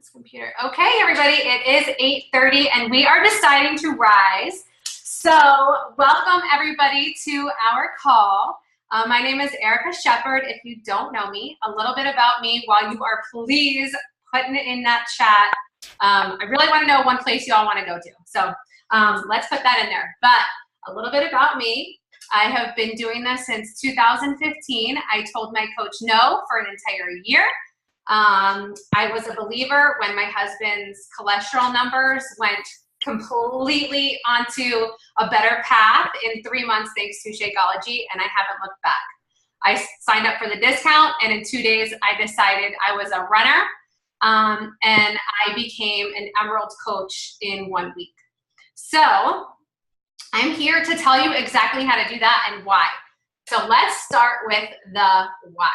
this computer. Okay, everybody, it is 8:30 and we are deciding to rise. So welcome everybody to our call. My name is Erica Shepard. If you don't know me, a little bit about me while you are please putting it in that chat. I really want to know one place you all want to go to. So let's put that in there. But a little bit about me. I have been doing this since 2015. I told my coach no for an entire year. I was a believer when my husband's cholesterol numbers went completely onto a better path in 3 months thanks to Shakeology, and I haven't looked back. I signed up for the discount, and in 2 days I decided I was a runner, and I became an Emerald coach in 1 week. So I'm here to tell you exactly how to do that and why. So let's start with the why.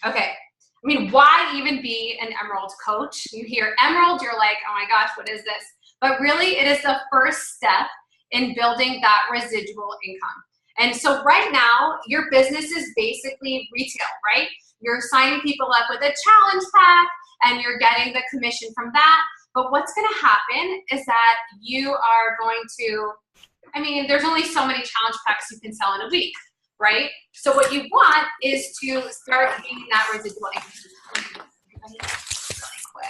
Okay. I mean, why even be an Emerald coach? You hear Emerald, you're like, oh my gosh, what is this? But really, it is the first step in building that residual income. And so right now, your business is basically retail, right? You're signing people up with a challenge pack and you're getting the commission from that. But what's going to happen is that you are going to, I mean, there's only so many challenge packs you can sell in a week, right? So what you want is to start gaining that residual income. Really quick,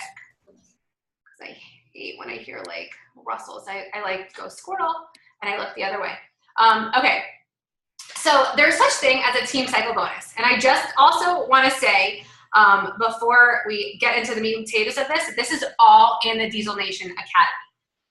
because I hate when I hear like rustles. I like go squirrel and I look the other way. Okay, so there's such thing as a team cycle bonus. And I just also want to say, before we get into the meat and potatoes of this is all in the Diesel Nation Academy.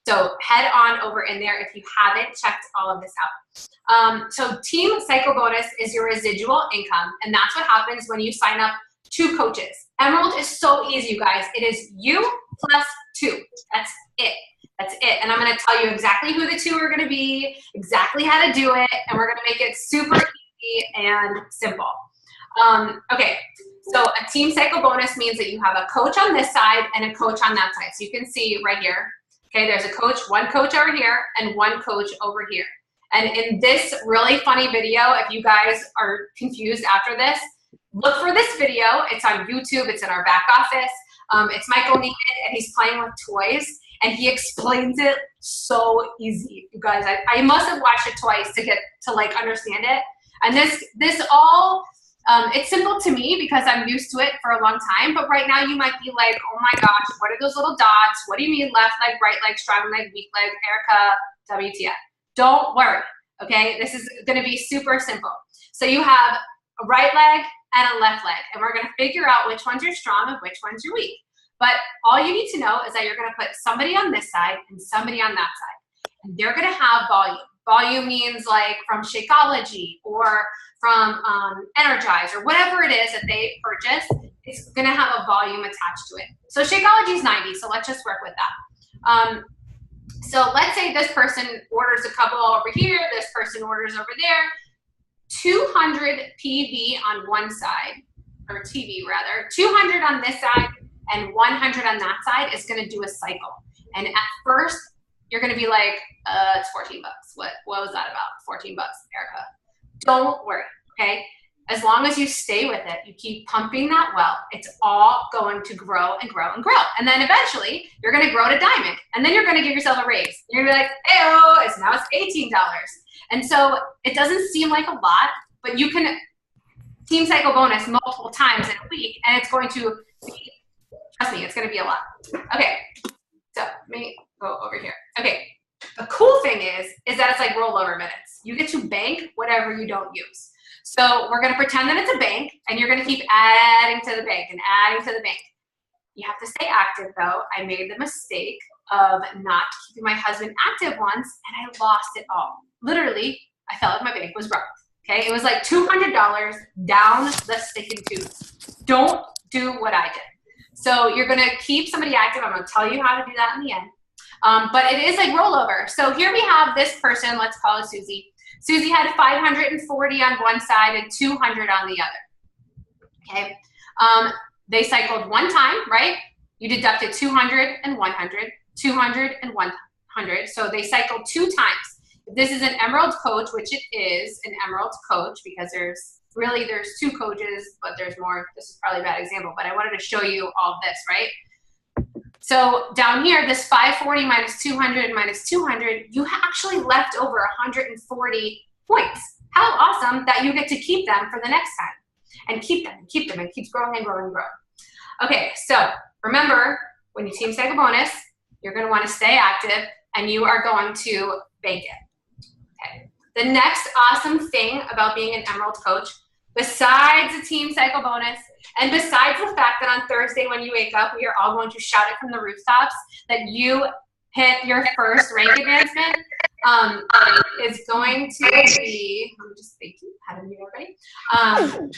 So head on over in there if you haven't checked all of this out. So team cycle bonus is your residual income, and that's what happens when you sign up 2 coaches. Emerald is so easy, you guys. It is you plus 2. That's it. That's it. And I'm going to tell you exactly who the 2 are going to be, exactly how to do it, and we're going to make it super easy and simple. Okay, so a team cycle bonus means that you have a coach on this side and a coach on that side. So you can see right here. Okay, there's a coach, 1 coach over here, and 1 coach over here. And in this really funny video, if you guys are confused after this, look for this video. It's on YouTube. It's in our back office. It's Michael Neiman, and he's playing with toys, and he explains it so easy. You guys, I must have watched it twice to get to like understand it. And this all, it's simple to me because I'm used to it for a long time, but right now you might be like, oh my gosh, what are those little dots? What do you mean left leg, right leg, strong leg, weak leg, Erica, WTF? Don't worry, okay? This is gonna be super simple. So you have a right leg and a left leg, and we're gonna figure out which ones are strong and which ones are weak. But all you need to know is that you're gonna put somebody on this side and somebody on that side, and they're gonna have volume. Volume means like from Shakeology or from Energize or whatever it is that they purchase, it's gonna have a volume attached to it. So Shakeology is 90, so let's just work with that. So let's say this person orders a couple over here, this person orders over there, 200 PV on one side, or TV rather, 200 on this side and 100 on that side is gonna do a cycle. And at first, you're gonna be like, it's 14 bucks. What was that about? 14 bucks, Erica. Don't worry, okay? As long as you stay with it, you keep pumping that well, it's all going to grow and grow and grow. And then eventually, you're gonna grow to diamond. And then you're gonna give yourself a raise. You're gonna be like, hey-oh, now it's $18. And so it doesn't seem like a lot, but you can team cycle bonus multiple times in a week, and it's going to be, trust me, it's gonna be a lot. Okay, so let me go over here. Okay, the cool thing is that it's like rollover minutes. You get to bank whatever you don't use. So we're gonna pretend that it's a bank, and you're gonna keep adding to the bank and adding to the bank. You have to stay active though. I made the mistake of not keeping my husband active once, and I lost it all. Literally, I felt like my bank was broke, okay? It was like $200 down the sticking tube. Don't do what I did. So you're gonna keep somebody active. I'm gonna tell you how to do that in the end. But it is like rollover. So here we have this person, let's call it Susie. Susie had 540 on one side and 200 on the other, okay? They cycled 1 time, right? You deducted 200 and 100, 200 and 100. So they cycled 2 times. This is an Emerald coach, which it is an Emerald coach because there's 2 coaches, but there's more. This is probably a bad example, but I wanted to show you all of this, right? So down here, this 540 minus 200 minus 200, you actually left over 140 points. How awesome that you get to keep them for the next time. And keep them, and it keeps growing and growing and growing. Okay, so remember, when you team cycle bonus, you're gonna wanna stay active and you are going to bank it. Okay. The next awesome thing about being an Emerald coach, besides the team cycle bonus, and besides the fact that on Thursday when you wake up, we are all going to shout it from the rooftops that you hit your first rank advancement, is going to be, let me just thank you, had a mute already.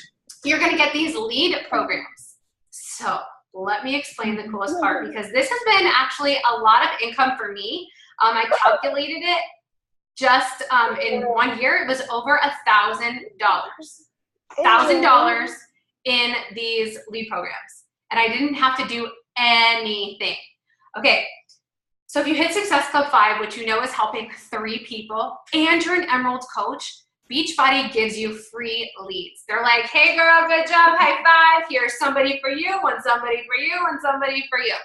You're gonna get these lead programs. So let me explain the coolest part, because this has been actually a lot of income for me. I calculated it just in 1 year, it was over $1,000. $1,000 in these lead programs. And I didn't have to do anything. Okay, so if you hit Success Club 5, which you know is helping 3 people, and you're an Emerald coach, Beachbody gives you free leads. They're like, hey girl, good job, high five. Here's somebody for you, and somebody for you, and somebody for you.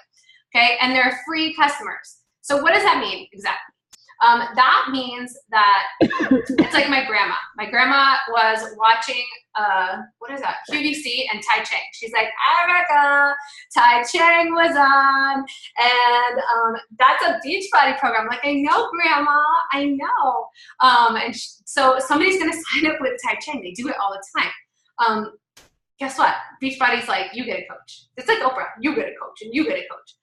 Okay, and they're free customers. So what does that mean exactly? That means that it's like my grandma. My grandma was watching, what is that, QVC and Tai Chang. She's like, Erica, Tai Chang was on, and that's a Beachbody program. Like, I know, Grandma, I know. So somebody's gonna sign up with Tai Chang. They do it all the time. Guess what? Beachbody's like, you get a coach. It's like Oprah, you get a coach, and you get a coach.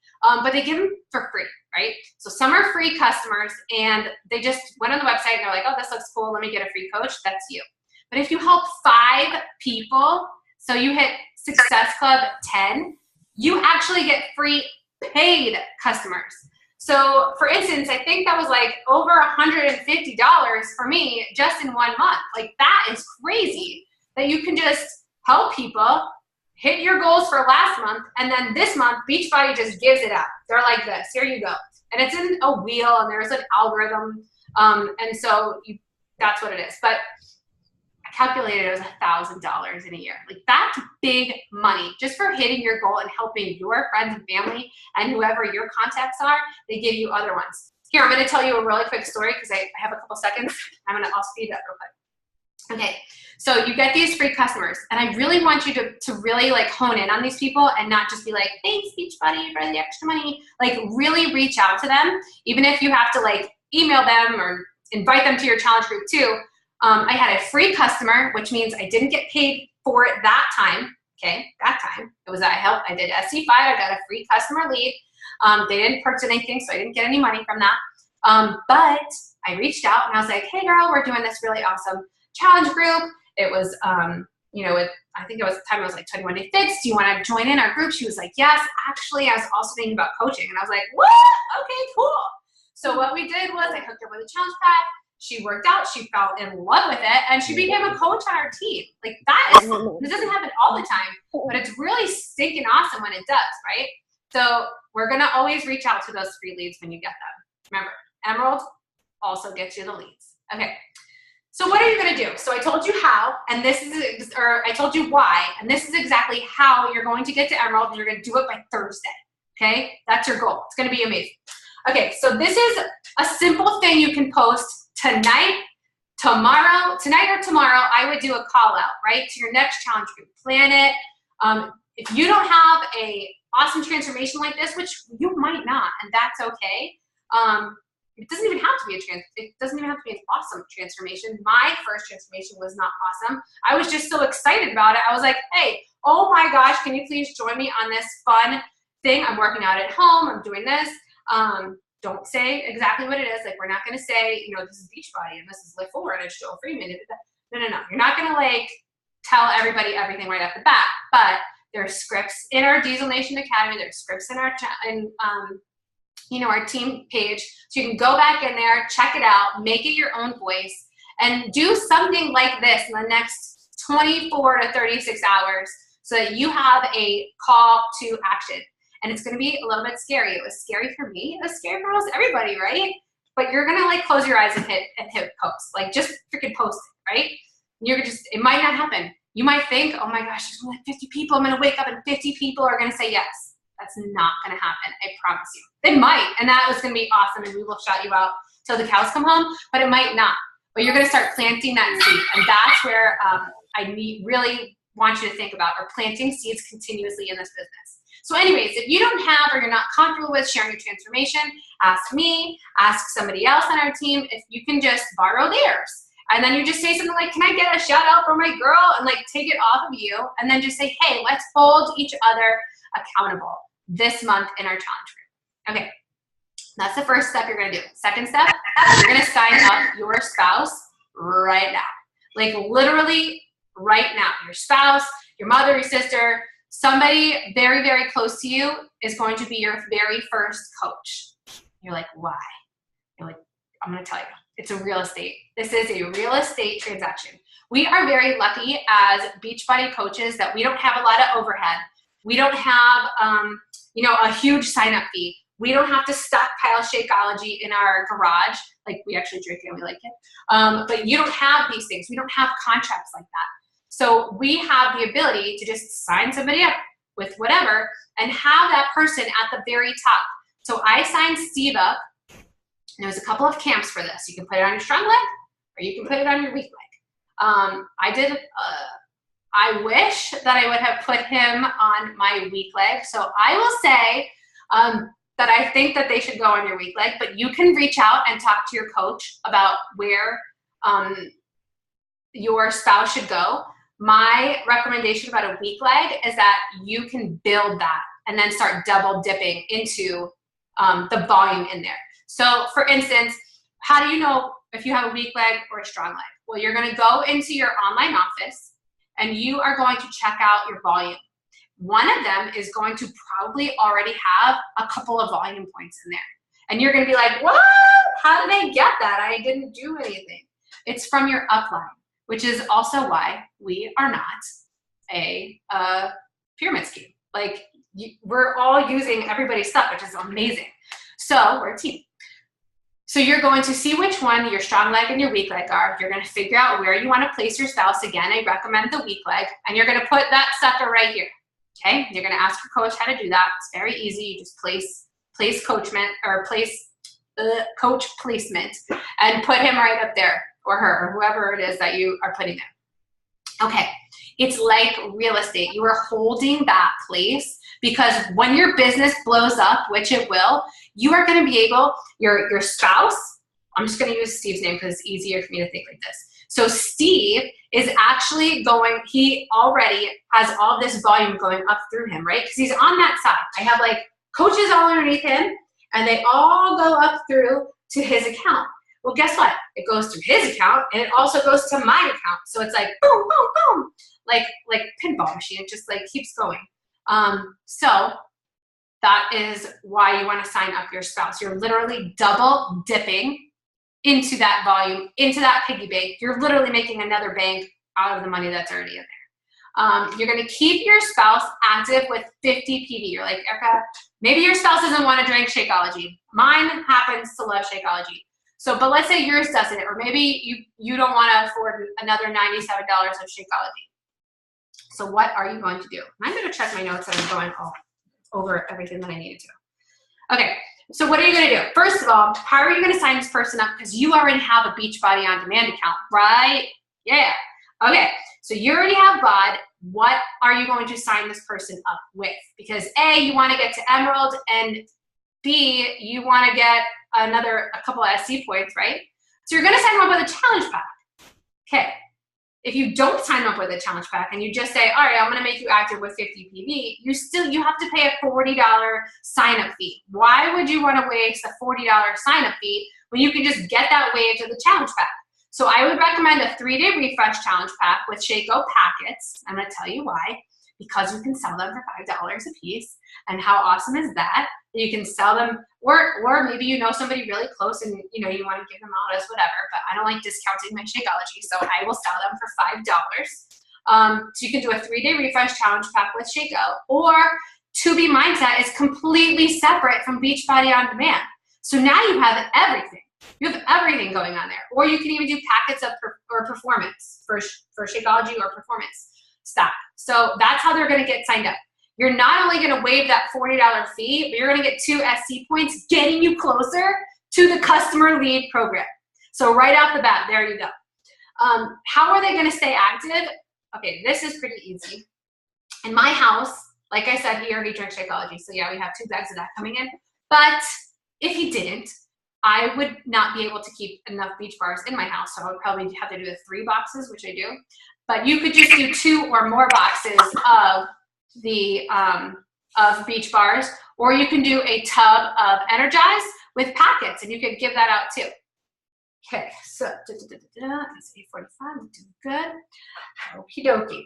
But they give them for free, right? So some are free customers, and they just went on the website and they're like, oh, this looks cool, let me get a free coach. That's you. But if you help 5 people, so you hit Success Club 10, you actually get free paid customers. So for instance, I think that was like over $150 for me just in 1 month. Like, that is crazy that you can just help people, hit your goals for last month, and then this month, Beachbody just gives it out. They're like this, here you go. And it's in a wheel, and there's an algorithm, and so that's what it is. But I calculated it was $1,000 in a year. Like, that's big money just for hitting your goal and helping your friends and family and whoever your contacts are. They give you other ones. Here, I'm gonna tell you a really quick story because I have a couple seconds. I'll speed that real quick. Okay, so you get these free customers, and I really want you to really like hone in on these people and not just be like, thanks Beachbody for the extra money. Like, really reach out to them, even if you have to like email them or invite them to your challenge group too. I had a free customer, which means I didn't get paid for it that time. Okay, that time it was I did SC5. I got a free customer lead. They didn't purchase anything, so I didn't get any money from that. But I reached out and I was like, hey girl, we're doing this really awesome challenge group. It was, you know, I think it was the time it was like 21 Day Fix. Do you want to join in our group? She was like, yes. Actually, I was also thinking about coaching. And I was like, what? Okay, cool. So what we did was I hooked her with a challenge pack. She worked out. She fell in love with it. And she became a coach on our team. Like, that is, this doesn't happen all the time, but it's really stinking awesome when it does, right? So we're going to always reach out to those free leads when you get them. Remember, Emerald also gets you the leads. Okay. So what are you gonna do? So I told you how, and this is, or I told you why, and this is exactly how you're going to get to Emerald, and you're gonna do it by Thursday, okay? That's your goal. It's gonna be amazing. Okay, so this is a simple thing you can post tonight, tonight or tomorrow. I would do a call out, right, to your next challenge group. Plan it. If you don't have a awesome transformation like this, which you might not, and that's okay, it doesn't even have to be it doesn't even have to be an awesome transformation. My first transformation was not awesome. I was just so excited about it. I was like, hey, oh my gosh, can you please join me on this fun thing? I'm working out at home. I'm doing this. Don't say exactly what it is. Like, we're not going to say, you know, this is Beachbody and this is Lift Forward and Joel Freeman. No. You're not going to like tell everybody everything right off the bat. But there are scripts in our Diesel Nation Academy. There's scripts in our you know, our team page. So you can go back in there, check it out, make it your own voice, and do something like this in the next 24 to 36 hours so that you have a call to action. And it's going to be a little bit scary. It was scary for me. It was scary for almost everybody, right? But you're going to like close your eyes and hit post. Like, just freaking post it, right? You're just, it might not happen. You might think, oh my gosh, there's only 50 people. I'm going to wake up and 50 people are going to say yes. That's not going to happen. I promise you. They might, and that was going to be awesome, and we will shout you out till the cows come home, but it might not. But you're going to start planting that seed, and that's where really want you to think about, or planting seeds continuously in this business. So anyways, if you don't have, or you're not comfortable with sharing your transformation, ask me, ask somebody else on our team if you can just borrow theirs. And then you just say something like, can I get a shout out from my girl? And like take it off of you, and then just say, hey, let's hold each other accountable this month in our challenge group. Okay, that's the first step you're gonna do. Second step, you're gonna sign up your spouse right now. Like literally right now. Your spouse, your mother, your sister, somebody very, very close to you is going to be your very first coach. You're like, why? You're like, I'm gonna tell you. It's a real estate. This is a real estate transaction. We are very lucky as Beachbody coaches that we don't have a lot of overhead. We don't have, a huge sign-up fee. We don't have to stockpile Shakeology in our garage. Like, we actually drink it and we like it. But you don't have these things. We don't have contracts like that. So we have the ability to just sign somebody up with whatever and have that person at the very top. So I signed Steve up. There's a couple of camps for this. You can put it on your strong leg, or you can put it on your weak leg. I wish that I would have put him on my weak leg. So I will say that I think that they should go on your weak leg, but you can reach out and talk to your coach about where your spouse should go. My recommendation about a weak leg is that you can build that and then start double dipping into the volume in there. So for instance, how do you know if you have a weak leg or a strong leg? Well, you're going to go into your online office and you are going to check out your volume. One of them is going to probably already have a couple of volume points in there. And you're going to be like, what? How did they get that? I didn't do anything. It's from your upline, which is also why we are not a pyramid scheme. Like, we're all using everybody's stuff, which is amazing. So we're a team. So you're going to see which one your strong leg and your weak leg are. You're going to figure out where you want to place your spouse. Again, I recommend the weak leg. And you're going to put that sucker right here. Okay? You're going to ask your coach how to do that. It's very easy. You just place coach placement and put him right up there, or her, or whoever it is that you are putting there. Okay. It's like real estate. You are holding that place because when your business blows up, which it will, you are going to be able, your spouse, I'm just going to use Steve's name because it's easier for me to think like this. So Steve is actually he already has all this volume going up through him, right? Because he's on that side. I have like coaches all underneath him and they all go up through to his account. Well, guess what? It goes through his account and it also goes to my account. So it's like boom, boom, boom, like pinball machine. It just like keeps going. So that is why you want to sign up your spouse. You're literally double dipping into that volume, into that piggy bank. You're literally making another bank out of the money that's already in there. You're going to keep your spouse active with 50 PV. You're like, Erica, maybe your spouse doesn't want to drink Shakeology. Mine happens to love Shakeology. So, but let's say yours doesn't, or maybe you don't want to afford another $97 of Shakeology. So what are you going to do? I'm going to check my notes and I'm going over everything that I needed to. Okay, so what are you going to do? First of all, how are you going to sign this person up? Because you already have a Beachbody On Demand account, right? Yeah. Okay, so you already have BOD. What are you going to sign this person up with? Because A, you want to get to Emerald, and B, you want to get a couple of SC points, right? So you're going to sign them up with a challenge pack. Okay. If you don't sign up with a challenge pack and you just say, all right, I'm going to make you active with 50 PV, you have to pay a $40 sign-up fee. Why would you want to waste a $40 sign-up fee when you can just get that waived to the challenge pack? So I would recommend a 3-day refresh challenge pack with Shake-O packets. I'm going to tell you why. Because you can sell them for $5 a piece. And how awesome is that? You can sell them, or maybe you know somebody really close and you want to give them out as whatever, but I don't like discounting my Shakeology, so I will sell them for $5. So you can do a 3-day refresh challenge pack with Shake-O, or To Be Mindset is completely separate from Beachbody On Demand. So now you have everything. You have everything going on there. Or you can even do packets of performance for Shakeology or performance stock. So that's how they're going to get signed up. you're not only going to waive that $40 fee, but you're going to get 2 SC points, getting you closer to the customer lead program. So right off the bat, there you go. How are they going to stay active? Okay, this is pretty easy. In my house, like I said, he already drinks Shakeology, so yeah, we have 2 bags of that coming in. But if he didn't, I would not be able to keep enough Beach Bars in my house, so I would probably have to do the 3 boxes, which I do. But you could just do 2 or more boxes of the of Beach Bars, or you can do a tub of Energize with packets, and you could give that out too. Okay, so it's 8:45. I'm doing good. Okie dokie.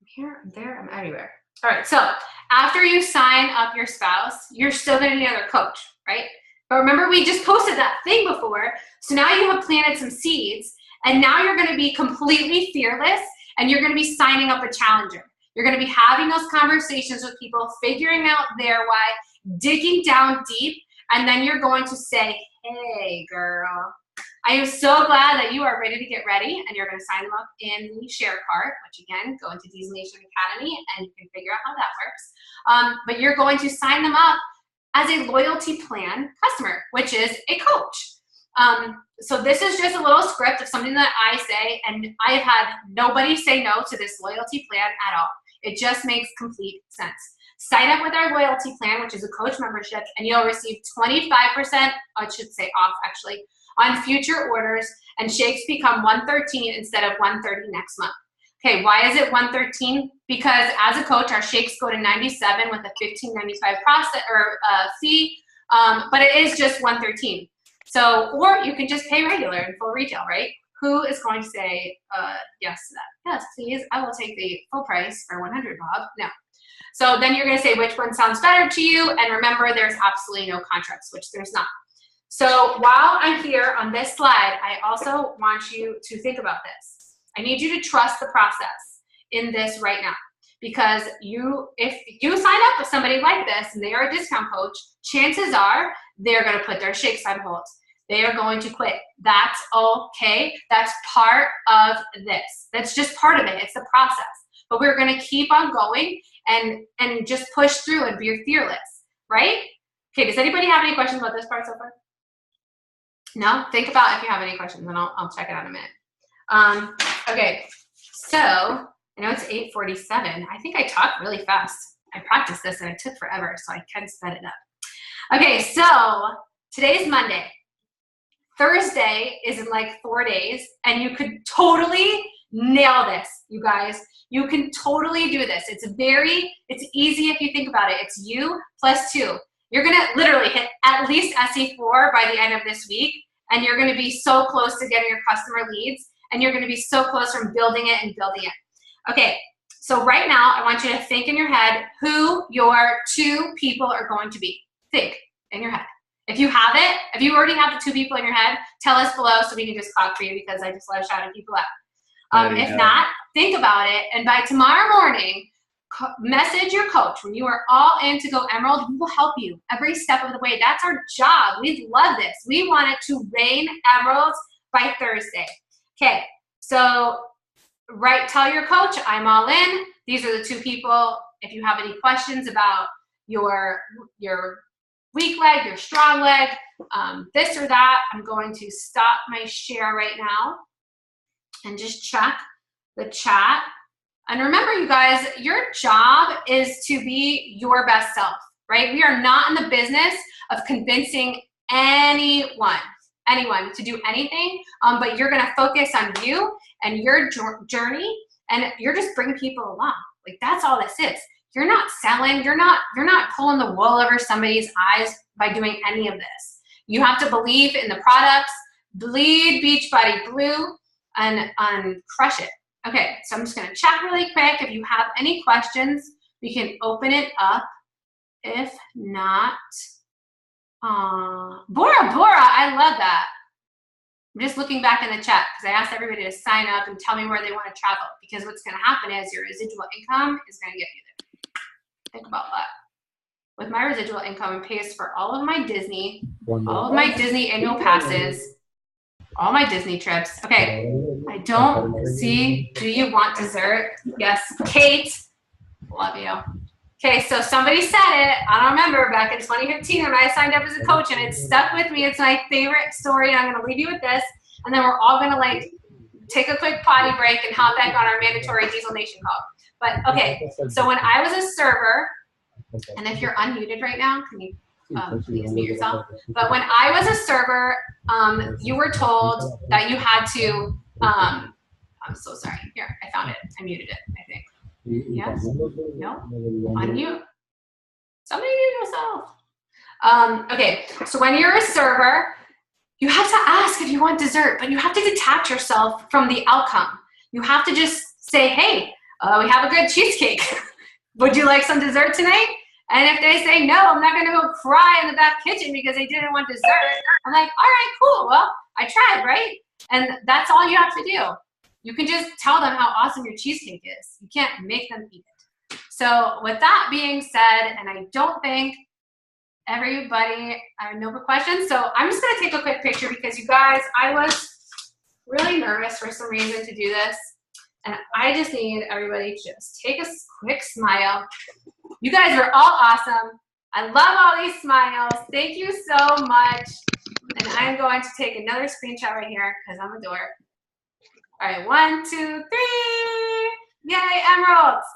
I'm here, I'm there, I'm everywhere. All right, so after you sign up your spouse, you're still gonna need another coach, right? But remember, we just posted that thing before, so now you have planted some seeds, and now you're gonna be completely fearless, and you're gonna be signing up a challenger. You're gonna be having those conversations with people, figuring out their why, digging down deep, and then you're going to say, hey, girl, I am so glad that you are ready to get ready, and you're going to sign them up in the share cart, which again, go into Diesel Nation Academy, and you can figure out how that works. But you're going to sign them up as a loyalty plan customer, which is a coach. So this is just a little script of something that I say, and I have had nobody say no to this loyalty plan at all. It just makes complete sense. Sign up with our loyalty plan, which is a coach membership, and you'll receive 25%, I should say off actually, on future orders, and shakes become $113 instead of $130 next month. Okay, why is it $113? Because as a coach, our shakes go to $97 with a $15.95 process or fee, but it is just $113. So, or you can just pay regular in full retail, right? Who is going to say yes to that? Yes, please. I will take the full price for $100, Bob. No. So then you're going to say which one sounds better to you, and remember, there's absolutely no contracts, which there's not. So while I'm here on this slide, I also want you to think about this. I need you to trust the process in this right now, because if you sign up with somebody like this and they are a discount coach, chances are they're going to put their shakes on hold. They are going to quit. That's okay. That's part of this. That's just part of it. It's the process. But we're going to keep on going and just push through and be fearless, right? Okay, does anybody have any questions about this part so far? No? Think about if you have any questions, and I'll check it out in a minute. Okay, so I know it's 8:47. I think I talk really fast. I practiced this, and it took forever, so I can sped it up. Okay, so today's Monday. Thursday is in like 4 days, and you could totally nail this, you guys. You can totally do this. It's easy if you think about it. It's you plus 2. You're gonna literally hit at least SE4 by the end of this week, and you're gonna be so close to getting your customer leads, and you're gonna be so close from building it and building it. Okay, so right now, I want you to think in your head who your 2 people are going to be. Think in your head. If you have it, if you already have the 2 people in your head, tell us below so we can just clap for you, because I just love shouting people out. If not, think about it, and by tomorrow morning, message your coach. When you are all in to go Emerald, we will help you every step of the way. That's our job. We love this. We want it to rain emeralds by Thursday. Okay, so tell your coach, I'm all in. These are the 2 people. If you have any questions about your weak leg, your strong leg, this or that, I'm going to stop my share right now and just check the chat. And remember, you guys, your job is to be your best self, right? We are not in the business of convincing anyone to do anything, but you're gonna focus on you and your journey, and you're just bringing people along. Like, that's all this is. You're not selling, you're not pulling the wool over somebody's eyes by doing any of this. You have to believe in the products, bleed Beachbody Blue, and crush it. Okay, so I'm just gonna check really quick. If you have any questions, we can open it up. If not, Bora, I love that. I'm just looking back in the chat because I asked everybody to sign up and tell me where they want to travel, because what's gonna happen is your residual income is gonna get you there. Think about that. With my residual income, it pays for all of my Disney, all of my Disney annual passes, all my Disney trips. Okay, I don't see, do you want dessert? Yes, Kate. Love you. Okay, so somebody said it. I don't remember, back in 2015 when I signed up as a coach, and it stuck with me. It's my favorite story, and I'm going to leave you with this, and then we're all going to like take a quick potty break and hop back on our mandatory Diesel Nation call. But okay, so when I was a server, and if you're unmuted right now, can you please mute yourself? But when I was a server, you were told that you had to, I'm so sorry. Here, I found it. I muted it, I think. Yes? No? Unmute. Somebody mute yourself. Okay, so when you're a server, you have to ask if you want dessert, but you have to detach yourself from the outcome. You have to just say, hey, we have a good cheesecake. Would you like some dessert tonight? And if they say no, I'm not gonna go cry in the back kitchen because they didn't want dessert. I'm like, all right, cool, well, I tried, right? And that's all you have to do. You can just tell them how awesome your cheesecake is. You can't make them eat it. So with that being said, and I don't think everybody, I have no more questions, so I'm just gonna take a quick picture because you guys, I was really nervous for some reason to do this. And I just need everybody to just take a quick smile. You guys are all awesome. I love all these smiles. Thank you so much. And I'm going to take another screenshot right here because I'm a dork. All right, 1, 2, 3. Yay, emeralds.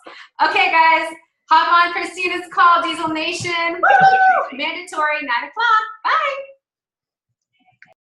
Okay, guys, hop on Christina's call, Diesel Nation. Woo! Mandatory 9 o'clock. Bye.